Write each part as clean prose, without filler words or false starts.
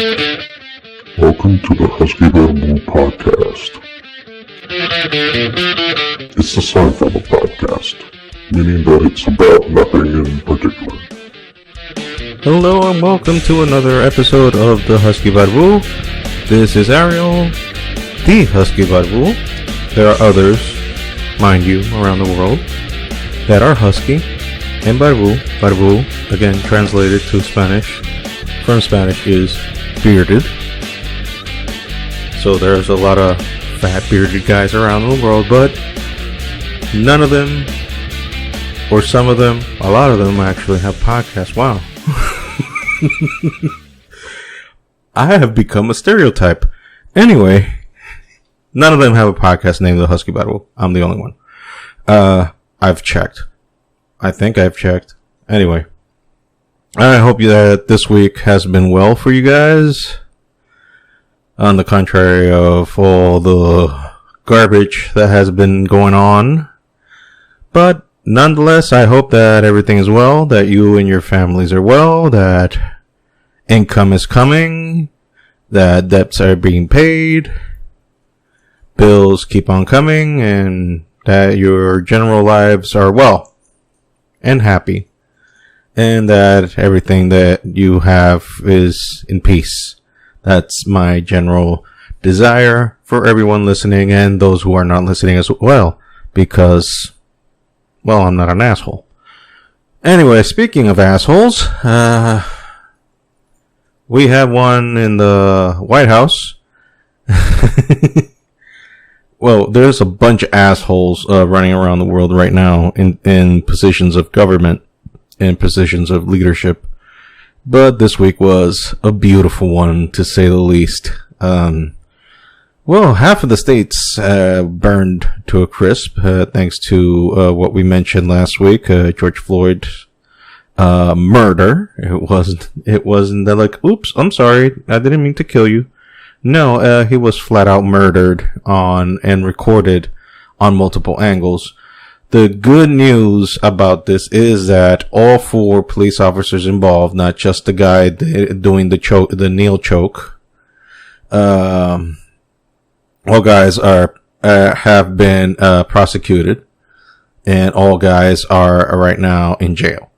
Welcome to the Husky Bamboo Podcast. It's the Seinfeld podcast, meaning that it's about nothing in particular. Hello and welcome to another episode of the Husky Bamboo. This is Ariel, the Husky Bamboo. There are others, mind you, around the world that are husky. And Barbú, again translated to Spanish, from Spanish is bearded. So there's a lot of fat bearded guys around the world, but none of them, or some of them, a lot of them actually have podcasts. Wow. I have become a stereotype. Anyway, none of them have a podcast named the Husky Bamboo. I'm the only one. I've checked. I think I've checked. Anyway, I hope that this week has been well for you guys. On the contrary of all the garbage that has been going on. But nonetheless, I hope that everything is well, that you and your families are well, that income is coming, that debts are being paid, bills keep on coming, and that your general lives are well and happy, and that everything that you have is in peace. That's my general desire for everyone listening and those who are not listening as well, because, well, I'm not an asshole. Anyway, speaking of assholes, we have one in the White House. Well, there's a bunch of assholes running around the world right now in positions of government and positions of leadership. But this week was a beautiful one, to say the least. Well, half of the states burned to a crisp, thanks to what we mentioned last week, George Floyd murder. It wasn't that like, oops, I'm sorry, I didn't mean to kill you. No, he was flat out murdered and recorded on multiple angles. The good news about this is that all 4 police officers involved, not just the guy doing the kneel choke, all guys have been prosecuted, and all guys are right now in jail.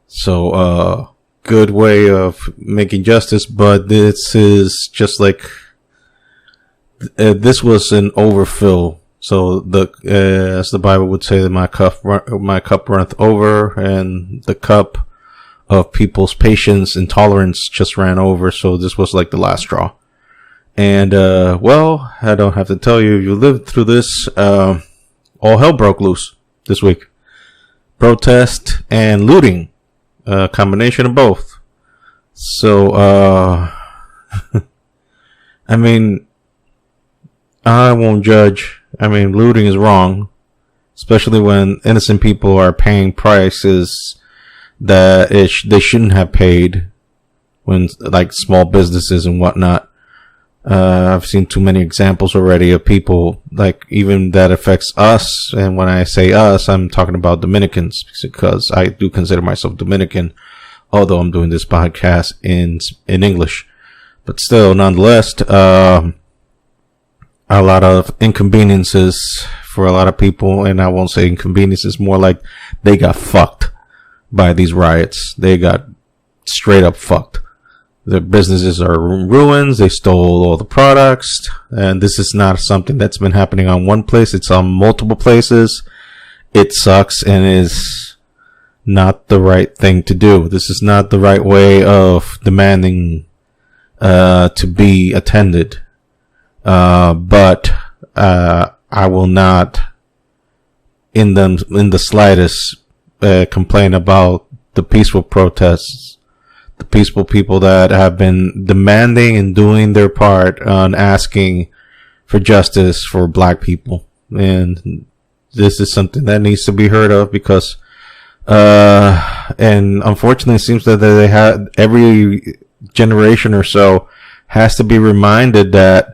So, good way of making justice, but this is just like, this was an overfill. So as the Bible would say, that my cup runneth over, and the cup of people's patience and tolerance just ran over. So this was like the last straw. And, well, I don't have to tell you, you lived through this, all hell broke loose this week. Protest and looting, combination of both. So, I mean, I won't judge. I mean, looting is wrong, especially when innocent people are paying prices that they shouldn't have paid, when, like, small businesses and whatnot. I've seen too many examples already of people, like, even that affects us. And when I say us, I'm talking about Dominicans, because I do consider myself Dominican, although I'm doing this podcast in English. But still, nonetheless, a lot of inconveniences for a lot of people, and I won't say inconveniences, more like they got fucked by these riots. They got straight up fucked. Their businesses are in ruins. They stole all the products, and this is not something that's been happening on one place. It's on multiple places. It sucks and is not the right thing to do. This is not the right way of demanding to be attended. But I will not in the slightest complain about the peaceful protests, the peaceful people that have been demanding and doing their part on asking for justice for black people. And this is something that needs to be heard of, because and unfortunately it seems that they had every generation or so has to be reminded that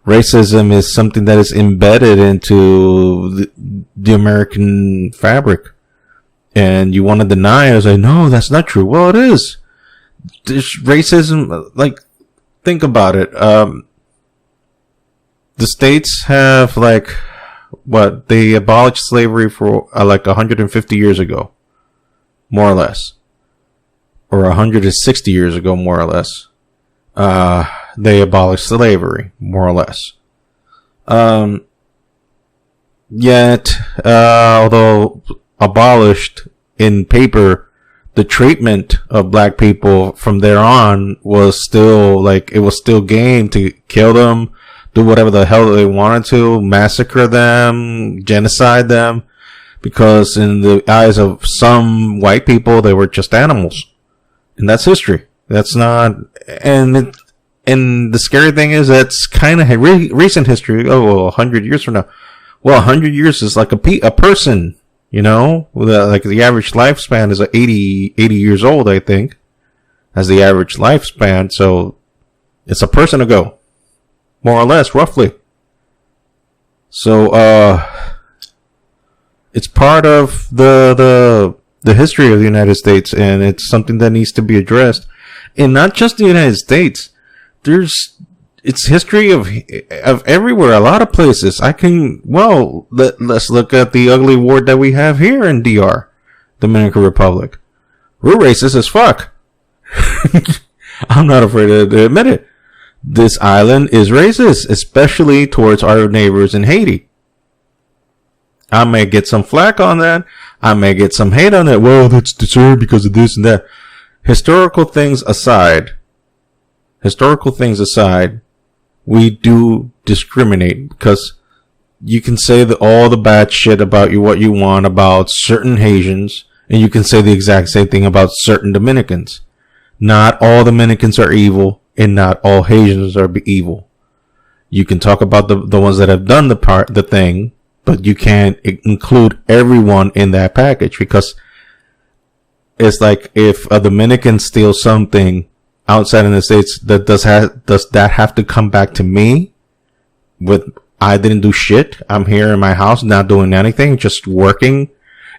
racism is something that is embedded into the American fabric. And you want to deny it, say, no, that's not true. Well, it is. There's racism, like, think about it. The states have they abolished slavery for 150 years ago, more or less, or 160 years ago, more or less. They abolished slavery, more or less. Yet, although abolished in paper, the treatment of black people from there on was still it was still game to kill them, do whatever the hell they wanted to, massacre them, genocide them, because in the eyes of some white people, they were just animals. And that's history. That's not, and the scary thing is that's kind of recent history. Oh, well, 100 years from now. Well, 100 years is like a person, you know, the average lifespan is 80 years old, I think, as the average lifespan. So it's a person ago, more or less, roughly. So, it's part of the history of the United States, and it's something that needs to be addressed. And not just the United States. It's history of everywhere, a lot of places. Let's look at the ugly ward that we have here in DR, Dominican Republic. We're racist as fuck. I'm not afraid to admit it. This island is racist, especially towards our neighbors in Haiti. I may get some flack on that. I may get some hate on that. Well, that's deserved because of this and that. Historical things aside, we do discriminate, because you can say all the bad shit about what you want about certain Haitians, and you can say the exact same thing about certain Dominicans. Not all Dominicans are evil, and not all Haitians are evil. You can talk about the ones that have done the thing, but you can't include everyone in that package, because it's like if a Dominican steals something outside in the States, does that have to come back to me with, I didn't do shit. I'm here in my house not doing anything, just working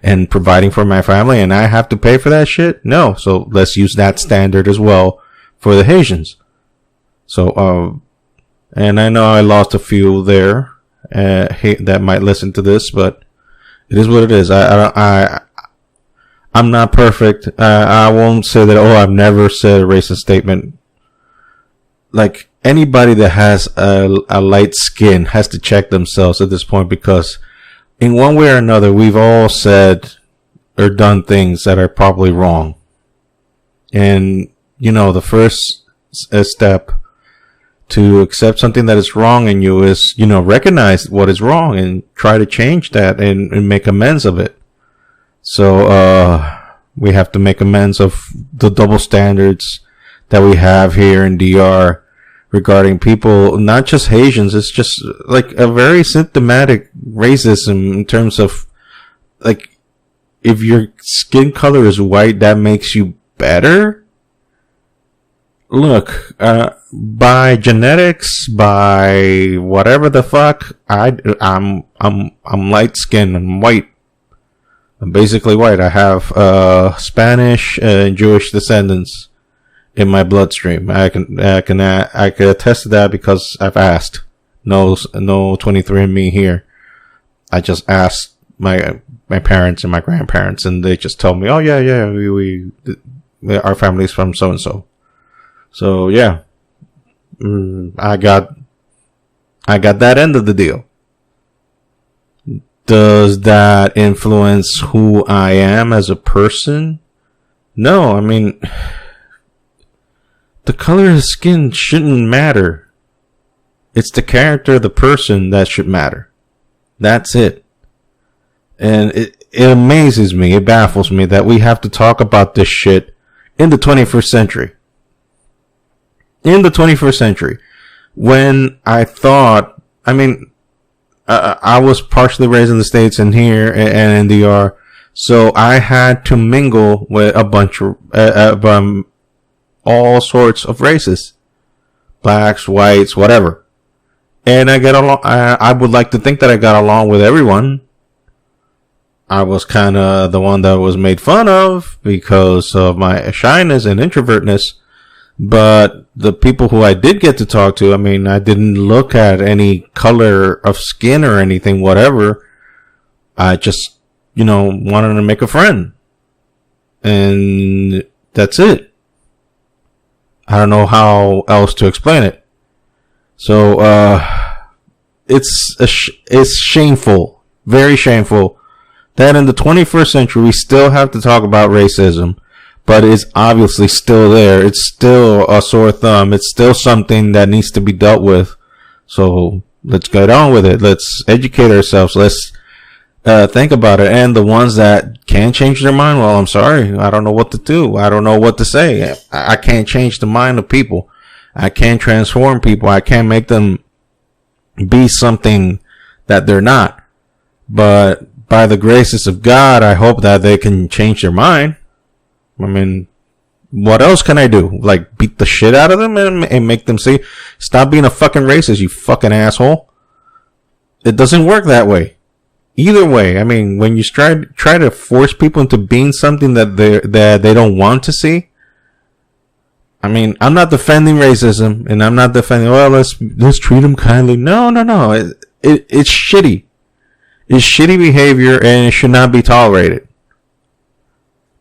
and providing for my family, and I have to pay for that shit? No. So let's use that standard as well for the Haitians. So, and I know I lost a few there that might listen to this, but it is what it is. I'm not perfect. I won't say that, I've never said a racist statement. Like, anybody that has a light skin has to check themselves at this point, because in one way or another, we've all said or done things that are probably wrong. And, the first step to accept something that is wrong in you is, recognize what is wrong and try to change that and make amends of it. So, we have to make amends of the double standards that we have here in DR regarding people, not just Haitians. It's just like a very symptomatic racism in terms of, like, if your skin color is white, that makes you better. Look, by genetics, by whatever the fuck, I'm light skinned and white. I'm basically white. I have Spanish and Jewish descendants in my bloodstream. I can attest to that because I've asked. No 23andMe here. I just asked my parents and my grandparents, and they just told me, "Oh yeah, we our family's from so and so." So yeah, I got that end of the deal. Does that influence who I am as a person? No, I mean, the color of skin shouldn't matter. It's the character of the person that should matter. That's it. And it amazes me, it baffles me that we have to talk about this shit in the 21st century. In the 21st century. When I thought, I was partially raised in the States and here and in DR, so I had to mingle with a bunch of all sorts of races, blacks, whites, whatever. And I get along. I would like to think that I got along with everyone. I was kind of the one that was made fun of because of my shyness and introvertness, But the people who I did get to talk to, I mean, I didn't look at any color of skin or anything, whatever. I just, wanted to make a friend. And that's it. I don't know how else to explain it. So, it's shameful, very shameful, that in the 21st century we still have to talk about racism, but it's obviously still there. It's still a sore thumb. It's still something that needs to be dealt with. So let's get on with it. Let's educate ourselves. Let's think about it. And the ones that can change their mind, well, I'm sorry, I don't know what to do. I don't know what to say. I can't change the mind of people. I can't transform people. I can't make them be something that they're not. But by the graces of God, I hope that they can change their mind. I mean, what else can I do? Like, beat the shit out of them and make them say, stop being a fucking racist, you fucking asshole. It doesn't work that way. Either way, I mean, when you try to force people into being something that they don't want to see, I mean, I'm not defending racism, and I'm not defending, well, let's treat them kindly. No. It's shitty. It's shitty behavior, and it should not be tolerated.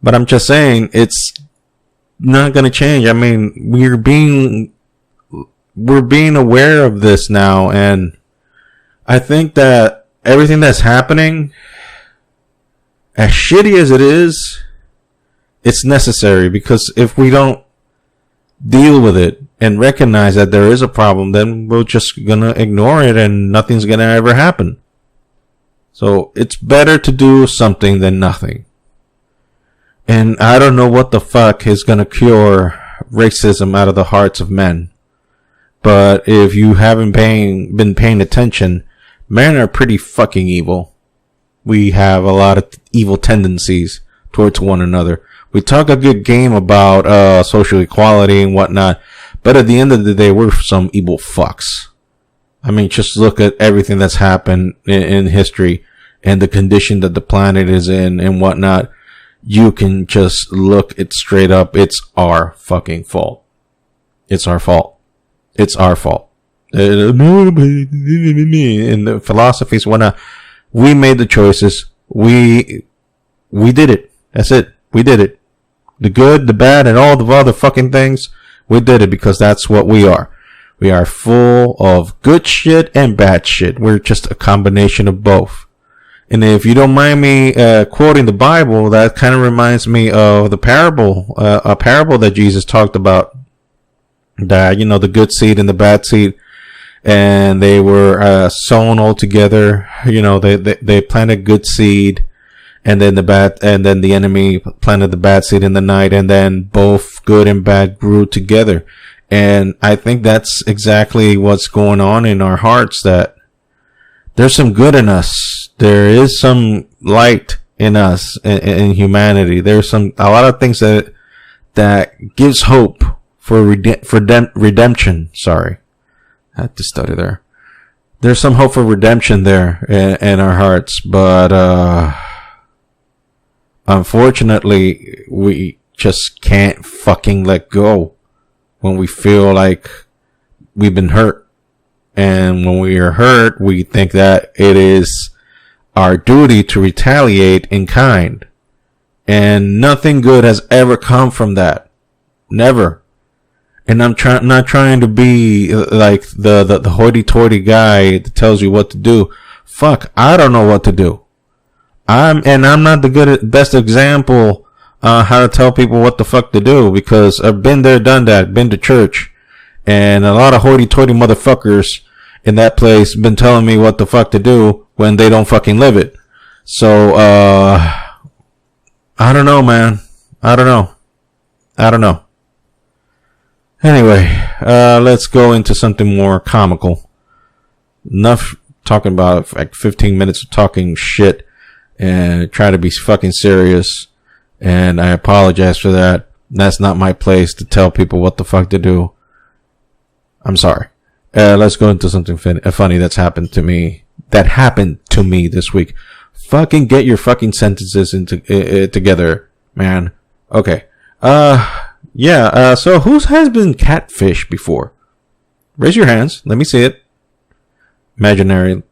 But I'm just saying, it's not going to change. I mean, we're being aware of this now, and I think that everything that's happening, as shitty as it is, it's necessary, because if we don't deal with it and recognize that there is a problem, then we're just gonna ignore it and nothing's gonna ever happen. So it's better to do something than nothing. And I don't know what the fuck is gonna cure racism out of the hearts of men. But if you haven't been paying attention, men are pretty fucking evil. We have a lot of evil tendencies towards one another. We talk a good game about social equality and whatnot, but at the end of the day, we're some evil fucks. I mean, just look at everything that's happened in history and the condition that the planet is in and whatnot. You can just look it straight up. It's our fucking fault. It's our fault. It's our fault. And the philosophies, whatnot. We made the choices. We did it. That's it. We did it. The good, the bad, and all the other fucking things, we did it because that's what we are. We are full of good shit and bad shit. We're just a combination of both. And if you don't mind me quoting the Bible, that kind of reminds me of the parable, a parable that Jesus talked about. That, the good seed and the bad seed, and they were sown all together. They planted good seed, and then the enemy planted the bad seed in the night, and then both good and bad grew together. And I think that's exactly what's going on in our hearts, that there's some good in us. There is some light in us, in humanity. There's a lot of things that gives hope for redemption. Sorry. I had to study there. There's some hope for redemption there in our hearts, but, unfortunately, we just can't fucking let go when we feel like we've been hurt. And when we are hurt, we think that it is our duty to retaliate in kind. And nothing good has ever come from that. Never. And I'm not trying to be like the hoity-toity guy that tells you what to do. Fuck, I don't know what to do. I'm not the best example how to tell people what the fuck to do, because I've been there, done that, been to church, and a lot of hoity-toity motherfuckers in that place been telling me what the fuck to do when they don't fucking live it. So I don't know, man. I don't know. Anyway, let's go into something more comical. Enough talking about like 15 minutes of talking shit and try to be fucking serious. And I apologize for that. That's not my place to tell people what the fuck to do. I'm sorry. Let's go into something funny that's happened to me. That happened to me this week. Fucking get your fucking sentences together, man. Okay. Yeah, so who has been catfished before? Raise your hands. Let me see it. Imaginary.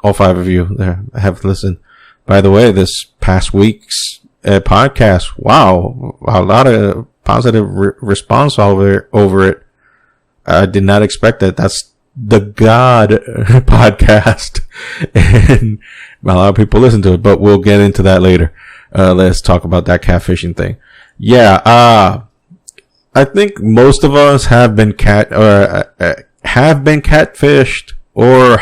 All 5 of you there have listened. By the way, this past week's podcast, wow, a lot of positive response over it. I did not expect that. That's the God podcast. And a lot of people listen to it, but we'll get into that later. Let's talk about that catfishing thing. Yeah, I think most of us have been catfished or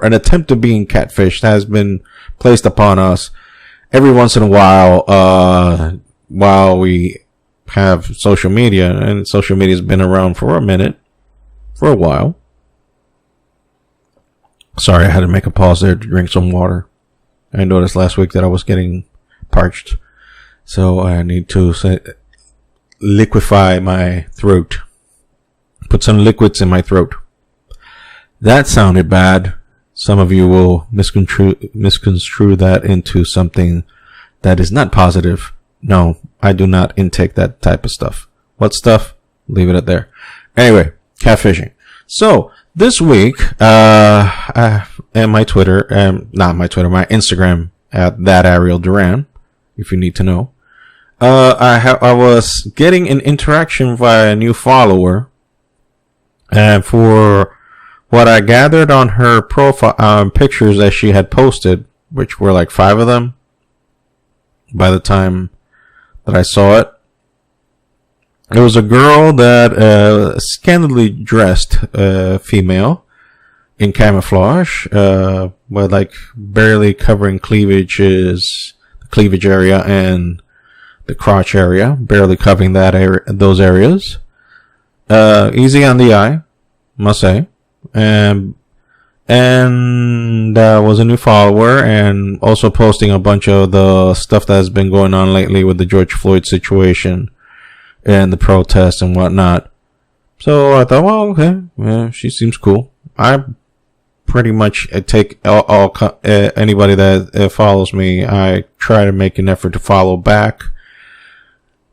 an attempt of being catfished has been placed upon us every once in a while we have social media, and social media has been around for a while. Sorry, I had to make a pause there to drink some water. I noticed last week that I was getting parched, so I need to liquefy my throat. Put some liquids in my throat. That sounded bad. Some of you will misconstrue that into something that is not positive. No, I do not intake that type of stuff. What stuff? Leave it at there. Anyway, catfishing. So, this week, and my Twitter, my Instagram at that Ariel Duran, if you need to know. I was getting an interaction via a new follower, and for what I gathered on her profile, pictures that she had posted, which were like 5 of them by the time that I saw it. It was a girl that, scantily dressed, female in camouflage, with like barely covering the cleavage area and the crotch area, barely covering those areas. Easy on the eye, must say. And was a new follower, and also posting a bunch of the stuff that has been going on lately with the George Floyd situation and the protests and whatnot. So I thought, well, okay, yeah, she seems cool. I pretty much take all anybody that follows me. I try to make an effort to follow back.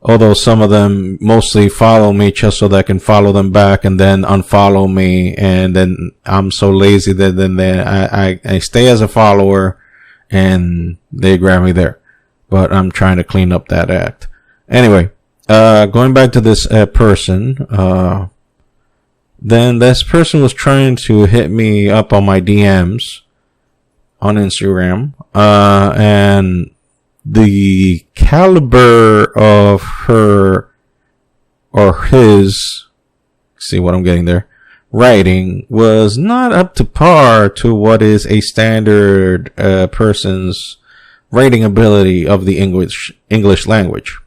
Although some of them mostly follow me just so that I can follow them back and then unfollow me, and then I'm so lazy that then I stay as a follower and they grab me there. But I'm trying to clean up that act. Anyway, going back to this person, then this person was trying to hit me up on my DMs on Instagram, and the caliber of her or his, see what I'm getting there, writing was not up to par to what is a standard person's writing ability of the English language,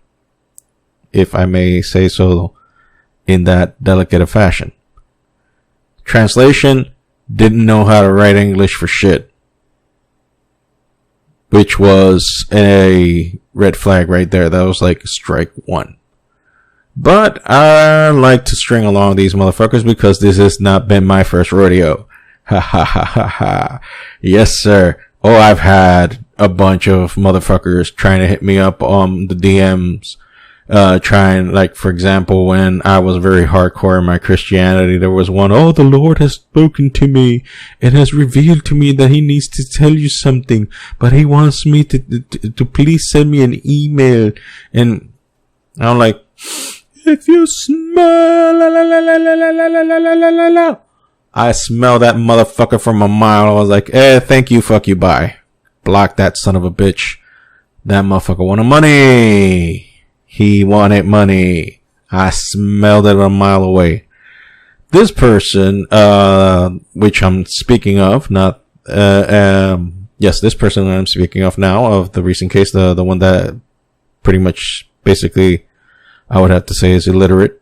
if I may say so in that delicate a fashion. Translation: didn't know how to write English for shit. Which was a red flag right there. That was like strike 1. But I like to string along these motherfuckers because this has not been my first rodeo. Ha ha ha ha ha. Yes, sir. Oh, I've had a bunch of motherfuckers trying to hit me up on the DMs. Trying, like, for example, when I was very hardcore in my Christianity, there was one, oh, the Lord has spoken to me and has revealed to me that he needs to tell you something, but he wants me to please send me an email. And I'm like, if you smell, I smell that motherfucker from a mile. I was like, thank you, fuck you, bye. Block that son of a bitch. That motherfucker wanted money. He wanted money. I smelled it a mile away. This person, which I'm speaking of, this person I'm speaking of now, of the recent case, the one that pretty much, basically, I would have to say is illiterate,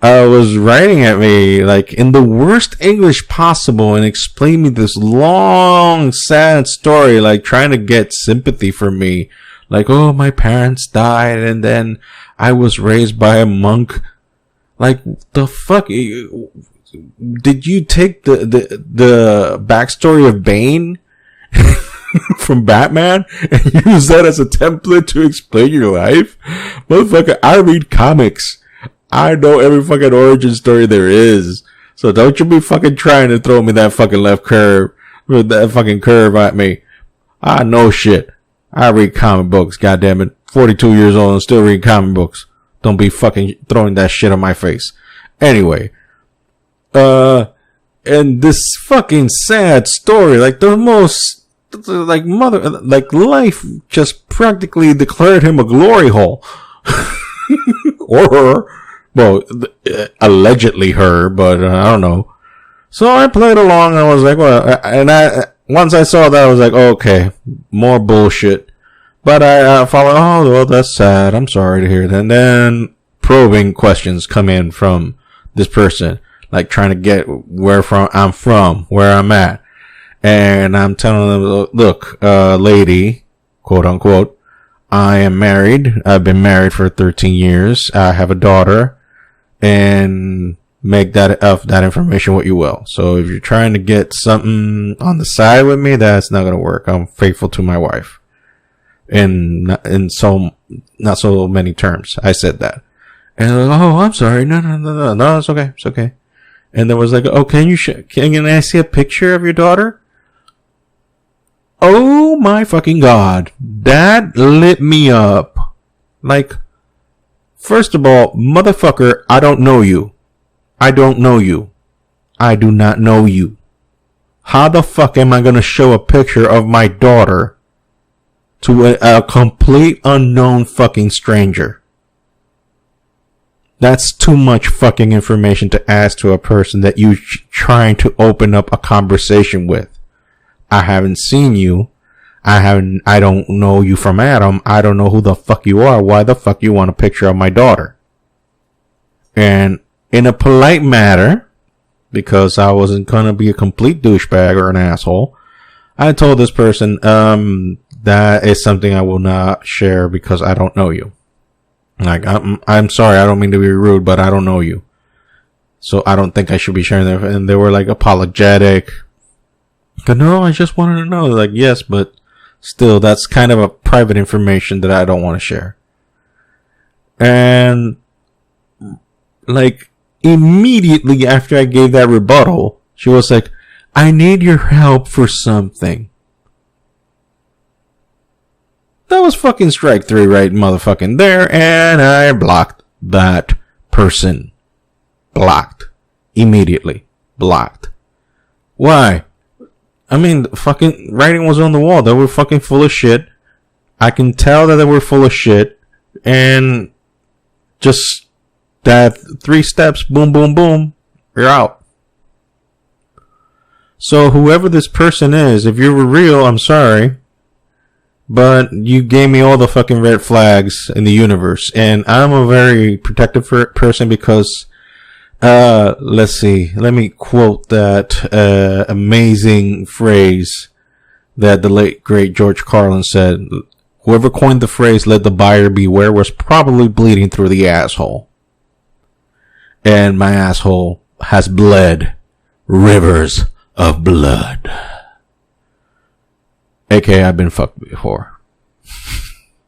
was writing at me, like, in the worst English possible and explaining me this long, sad story, like, trying to get sympathy from me. Like, oh, my parents died and then I was raised by a monk. Like, the fuck? Did you take the backstory of Bane? from Batman and use that as a template to explain your life? Motherfucker, I read comics. I know every fucking origin story there is. So don't you be fucking trying to throw me that fucking left curve, with that fucking curve at me. I know shit. I read comic books, goddammit. 42 years old and still read comic books. Don't be fucking throwing that shit on my face. Anyway, and this fucking sad story, like the most, like life just practically declared him a glory hole. Or her. Well, allegedly her, but I don't know. So I played along and I was like, well, and once I saw that, I was like, okay, more bullshit. But I followed, oh, well, that's sad. I'm sorry to hear that. And then probing questions come in from this person, like trying to get where I'm at. And I'm telling them, look, lady, quote unquote, I am married. I've been married for 13 years. I have a daughter, and make that information what you will. So if you're trying to get something on the side with me, that's not going to work. I'm faithful to my wife. Not so many terms. I said that. And they're like, oh, I'm sorry. No, it's okay. It's okay. And there was like, oh, can I see a picture of your daughter? Oh my fucking God. That lit me up. Like, first of all, motherfucker, I don't know you. I don't know you. I do not know you. How the fuck am I gonna show a picture of my daughter to a complete unknown fucking stranger? That's too much fucking information to ask to a person that you trying to open up a conversation with. I haven't seen you. I don't know you from Adam. I don't know who the fuck you are. Why the fuck you want a picture of my daughter? And in a polite manner, because I wasn't gonna be a complete douchebag or an asshole, I told this person, that is something I will not share because I don't know you. Like, I'm sorry, I don't mean to be rude, but I don't know you. So I don't think I should be sharing that. And they were like apologetic. No, I just wanted to know. Like, yes, but still, that's kind of a private information that I don't want to share. And like, immediately after I gave that rebuttal, she was like, I need your help for something. That was fucking strike 3 right motherfucking there, and I blocked that person. Blocked. Immediately. Blocked. Why? I mean, the fucking writing was on the wall. They were fucking full of shit. I can tell that they were full of shit, and just that 3 steps, boom, boom, boom, you're out. So whoever this person is, if you were real, I'm sorry. But you gave me all the fucking red flags in the universe. And I'm a very protective person because, let's see. Let me quote that, amazing phrase that the late, great George Carlin said. Whoever coined the phrase, let the buyer beware, was probably bleeding through the asshole. And my asshole has bled rivers of blood. AKA, I've been fucked before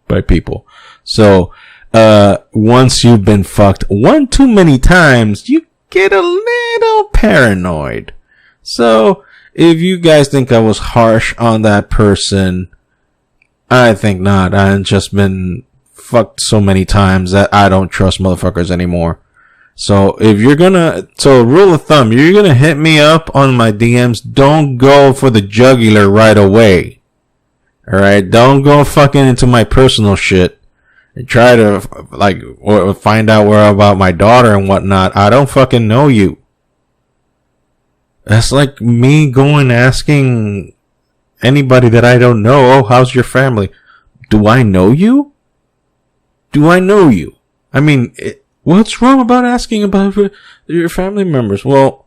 by people. So, once you've been fucked one too many times, you get a little paranoid. So, if you guys think I was harsh on that person, I think not. I've just been fucked so many times that I don't trust motherfuckers anymore. So, rule of thumb, you're gonna hit me up on my DMs, don't go for the jugular right away. Alright, don't go fucking into my personal shit and try to, like, or find out where about my daughter and whatnot. I don't fucking know you. That's like me going asking anybody that I don't know, oh, how's your family? Do I know you? Do I know you? I mean, what's wrong about asking about your family members? Well,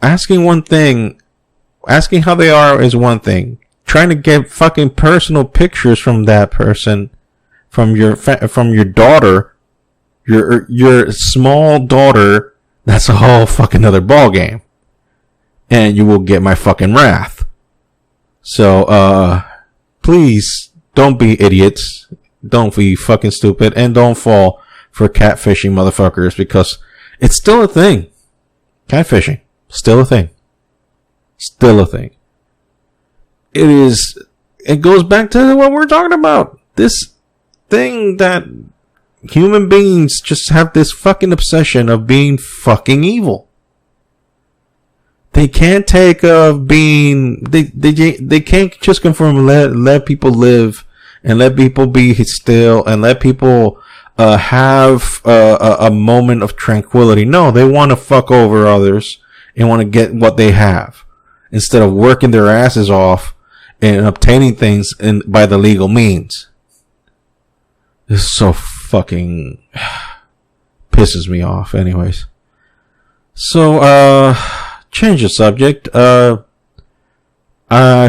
asking how they are is one thing. Trying to get fucking personal pictures from that person, from your daughter, your small daughter, that's a whole fucking other ball game. And you will get my fucking wrath. So, please don't be idiots. Don't be fucking stupid, and don't fall for catfishing motherfuckers, because it's still a thing. Catfishing. Still a thing. Still a thing. It goes back to what we're talking about. This thing that human beings just have this fucking obsession of being fucking evil. They can't take of being, they can't just conform and let people live and let people be still and let people have a moment of tranquility. No, they want to fuck over others and want to get what they have instead of working their asses off and obtaining things by the legal means. This is so fucking pisses me off. Anyways, so change the subject. I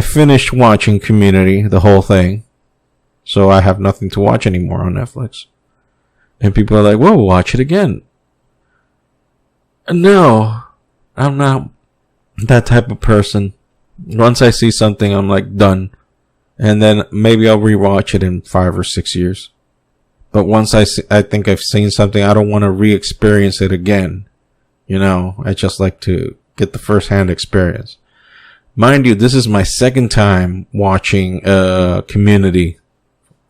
finished watching Community, the whole thing, so I have nothing to watch anymore on Netflix. And people are like, "Well, watch it again." No, I'm not that type of person. Once I see something, I'm like done, and then maybe I'll rewatch it in 5 or 6 years. But once I think I've seen something, I don't want to re-experience it again. You know, I just like to get the first-hand experience. Mind you, this is my second time watching Community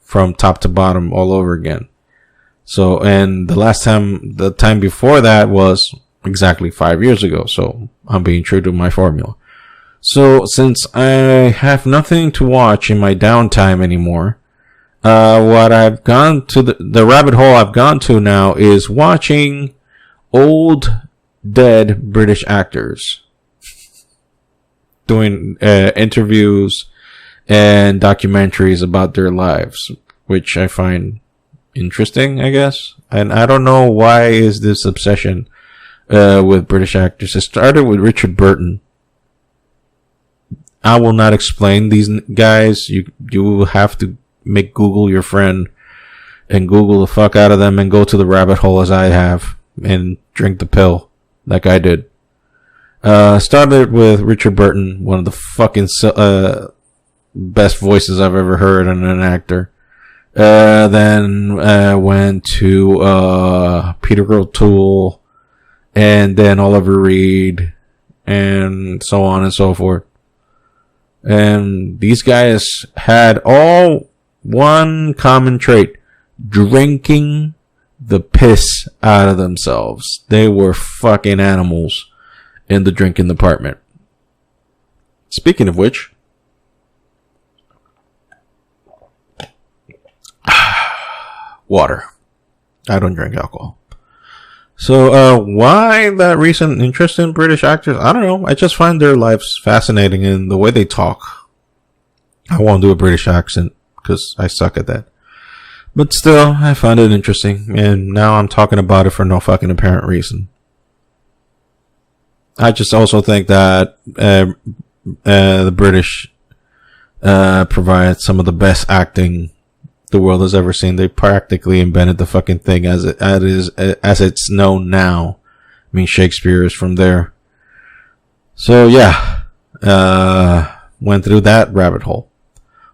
from top to bottom all over again. So, and the time before that was exactly 5 years ago. So I'm being true to my formula. So since I have nothing to watch in my downtime anymore, what I've gone to the rabbit hole I've gone to now is watching old dead British actors doing interviews and documentaries about their lives, which I find interesting, I guess. And I don't know why is this obsession with British actors. It started with Richard Burton. I will not explain these guys. You will have to make Google your friend and Google the fuck out of them and go to the rabbit hole as I have and drink the pill like I did. Started with Richard Burton, one of the fucking best voices I've ever heard in an actor. Then went to Peter O'Toole, and then Oliver Reed, and so on and so forth. And these guys had all one common trait: drinking the piss out of themselves. They were fucking animals in the drinking department. Speaking of which, water. I don't drink alcohol. So, why that recent interest in British actors? I don't know. I just find their lives fascinating and the way they talk. I won't do a British accent because I suck at that. But still, I find it interesting. And now I'm talking about it for no fucking apparent reason. I just also think that the British provide some of the best acting the world has ever seen. They practically invented the fucking thing as it's known now. I mean, Shakespeare is from there. So yeah, went through that rabbit hole.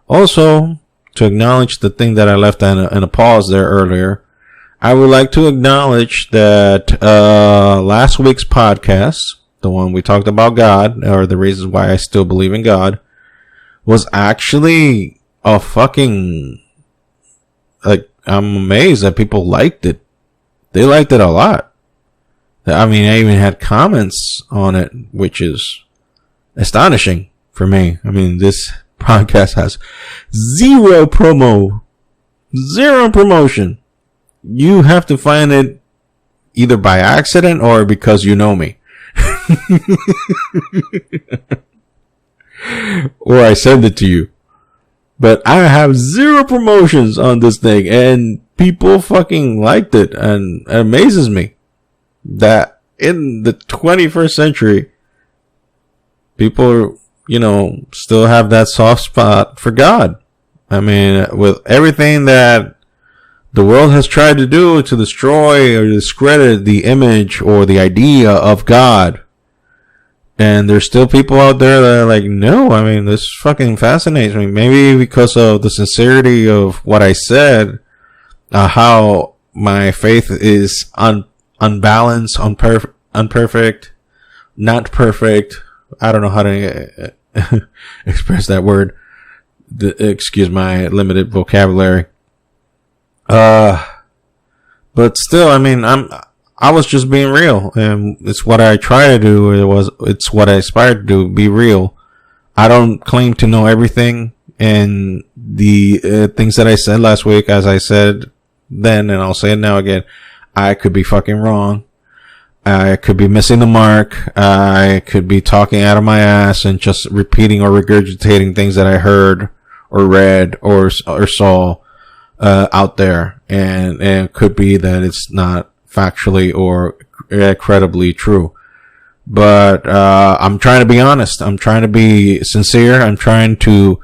Also, to acknowledge the thing that I left in a pause there earlier, I would like to acknowledge that last week's podcast, the one we talked about God, or the reasons why I still believe in God, was actually a fucking, like, I'm amazed that people liked it. They liked it a lot. I mean, I even had comments on it, which is astonishing for me. I mean, this podcast has zero promotion. You have to find it either by accident or because you know me. Or I send it to you. But I have zero promotions on this thing, and people fucking liked it, and it amazes me that in the 21st century, people, still have that soft spot for God. I mean, with everything that the world has tried to do to destroy or discredit the image or the idea of God, And there's still people out there that are like, no, I mean, this fucking fascinates me. Maybe because of the sincerity of what I said, how my faith is unbalanced, unperfect, not perfect. I don't know how to express that word. Excuse my limited vocabulary. But still, I mean, I was just being real, and it's what I try to do. It's what I aspire to do. Be real. I don't claim to know everything, and the things that I said last week, as I said then, and I'll say it now again, I could be fucking wrong. I could be missing the mark. I could be talking out of my ass and just repeating or regurgitating things that I heard or read or saw out there, and it could be that it's not factually or credibly true. But I'm trying to be honest. I'm trying to be sincere. I'm trying to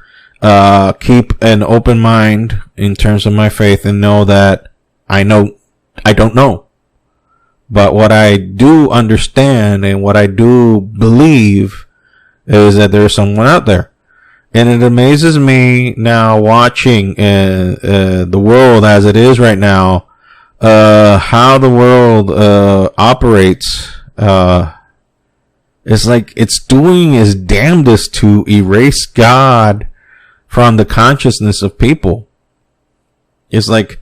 keep an open mind in terms of my faith and know that I don't know. But what I do understand and what I do believe is that there's someone out there. And it amazes me now watching the world as it is right now, how the world operates. It's like it's doing its damnedest to erase God from the consciousness of people. It's like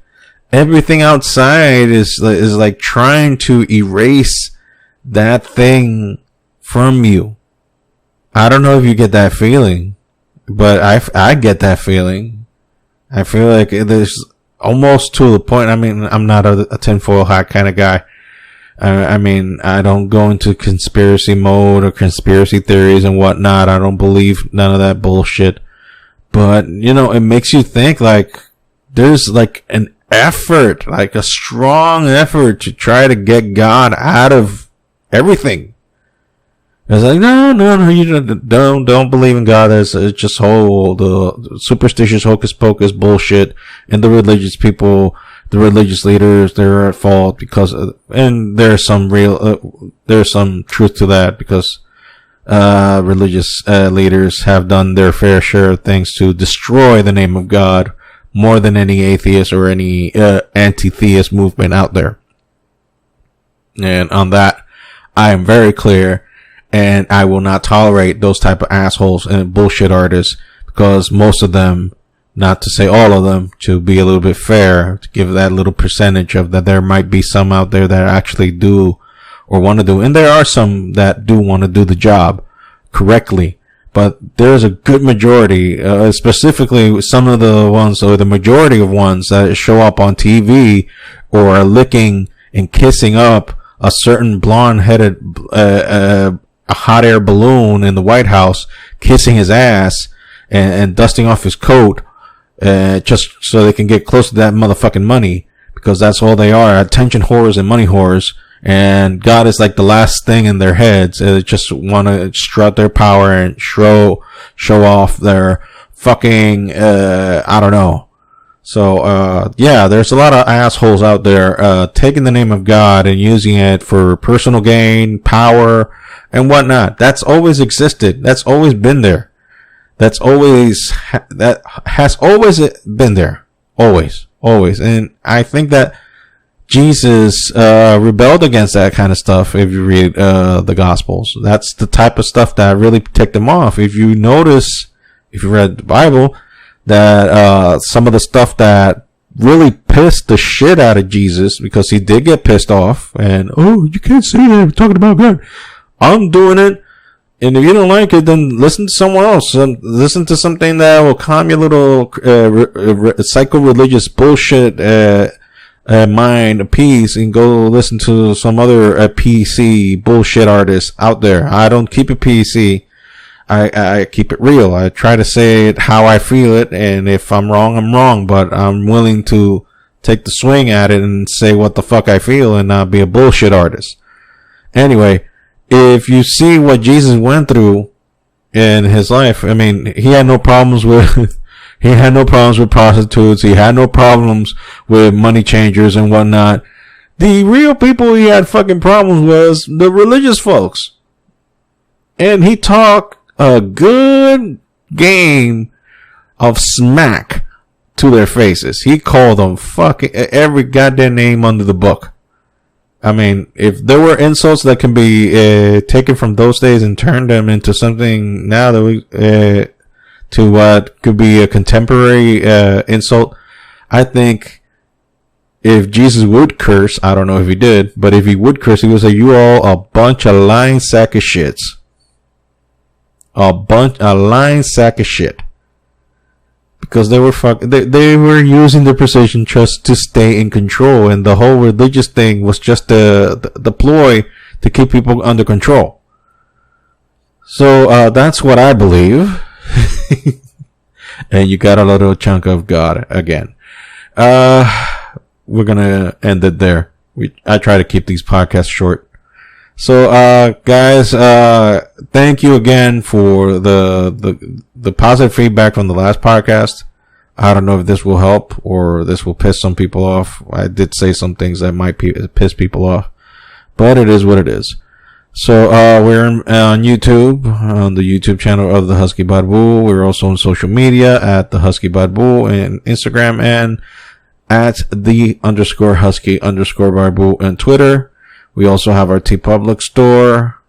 everything outside is like trying to erase that thing from you. I don't know if you get that feeling, but I get that feeling. I feel like there's almost to the point. I mean, I'm not a tinfoil hat kind of guy. I mean, I don't go into conspiracy mode or conspiracy theories and whatnot. I don't believe none of that bullshit. But, you know, it makes you think like there's like an effort, like a strong effort to try to get God out of everything. It's like, no, you don't believe in God. It's just the superstitious hocus pocus bullshit. And the religious people, the religious leaders, they're at fault and there's some there's some truth to that because, religious, leaders have done their fair share of things to destroy the name of God more than any atheist or any, anti-theist movement out there. And on that, I am very clear. And I will not tolerate those type of assholes and bullshit artists because most of them, not to say all of them, to be a little bit fair, to give that little percentage of that there might be some out there that actually do or want to do. And there are some that do want to do the job correctly. But there's a good majority, specifically some of the ones or the majority of ones that show up on TV or are licking and kissing up a certain blonde-headed, a hot air balloon in the White House, kissing his ass and dusting off his coat, just so they can get close to that motherfucking money, because that's all they are, attention whores and money whores. And God is like the last thing in their heads. They just want to strut their power and show off their fucking, I don't know. So, yeah, there's a lot of assholes out there, taking the name of God and using it for personal gain, power, and whatnot. That's always existed. That's always been there. That has always been there. Always. And I think that Jesus, rebelled against that kind of stuff. If you read, the Gospels, that's the type of stuff that really ticked him off. If you notice, if you read the Bible, that, some of the stuff that really pissed the shit out of Jesus, because he did get pissed off and, oh, you can't say that, we're talking about God. I'm doing it. And if you don't like it, then listen to someone else. Listen to something that will calm your little, psycho-religious bullshit, mind a piece, and go listen to some other, PC bullshit artist out there. I don't keep it PC. I keep it real. I try to say it how I feel it. And if I'm wrong, I'm wrong, but I'm willing to take the swing at it and say what the fuck I feel and not be a bullshit artist. Anyway, if you see what Jesus went through in his life, I mean, he had no problems with prostitutes. He had no problems with money changers and whatnot. The real people he had fucking problems was the religious folks. And he talked a good game of smack to their faces. He called them fucking every goddamn name under the book. I mean, if there were insults that can be taken from those days and turned them into something now that we to what could be a contemporary insult, I think if Jesus would curse, I don't know if he did, but if he would curse, he would say, "You all a bunch of lying sack of shits." A lying sack of shit. Because they were they were using their position just to stay in control, and the whole religious thing was just the ploy to keep people under control. So that's what I believe. And you got a little chunk of God again. We're gonna end it there. I try to keep these podcasts short. So guys, thank you again for the positive feedback from the last podcast. I don't know if this will help or this will piss some people off. I did say some things that might piss people off, but it is what it is. So we're on YouTube, on the YouTube channel of the Husky Badboo. We're also on social media at the Husky Badboo and Instagram, and at the _Husky_Badboo and Twitter. We also have our TeePublic store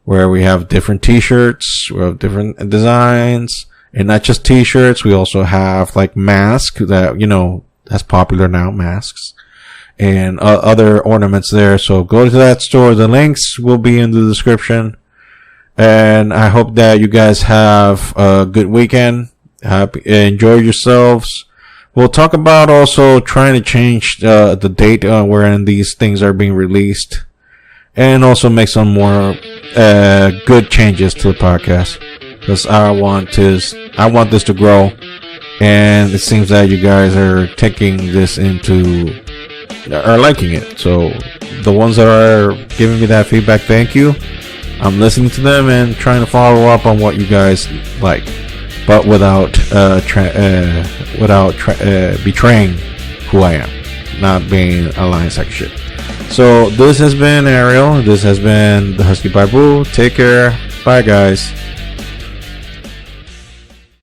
where we have different t-shirts, we have different designs, and not just t-shirts. We also have like masks that, you know, that's popular now, masks, and other ornaments there. So go to that store. The links will be in the description. And I hope that you guys have a good weekend. Enjoy yourselves. We'll talk about also trying to change the date wherein these things are being released, and also make some more good changes to the podcast, because I want this to grow, and it seems that you guys are taking this are liking it. So the ones that are giving me that feedback, thank you. I'm listening to them and trying to follow up on what you guys like, but without betraying who I am, not being a lying sack of shit. So this has been Ariel. This has been the Husky Badboo. Take care. Bye, guys.